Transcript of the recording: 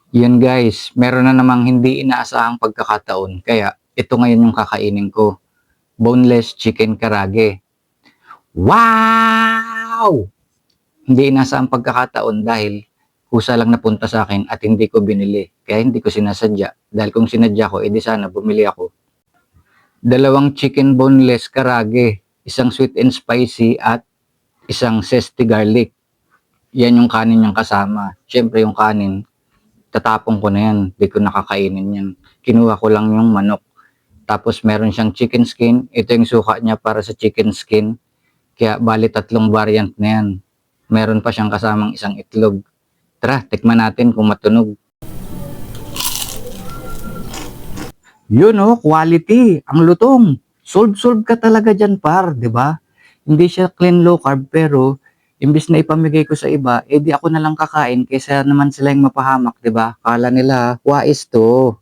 Yun guys, meron na namang hindi inaasahang pagkakataon kaya ito ngayon yung kakainin ko. Boneless chicken karage. Wow! Hindi inaasahang pagkakataon dahil kusa lang napunta sa akin at hindi ko binili. Kaya hindi ko sinasadya. Dahil kung sinadya ko, edi sana bumili ako. Dalawang chicken boneless karage, isang sweet and spicy at isang zesty garlic. Yan yung kanin niyang kasama. Siyempre yung kanin, tatapon ko na yan. Hindi ko nakakainin yan. Kinuha ko lang yung manok. Tapos meron siyang chicken skin. Ito yung suka niya para sa chicken skin. Kaya bali 3 variant na yan. Meron pa siyang kasamang isang itlog. Tara, tikman natin kung matunog. Yun oh, quality. Ang lutong. Sold ka talaga dyan par, di ba? Hindi siya clean low carb pero imbis na ipamigay ko sa iba, edi ako na lang kakain kaysa naman sila yung mapahamak, di ba? Kala nila, wais to.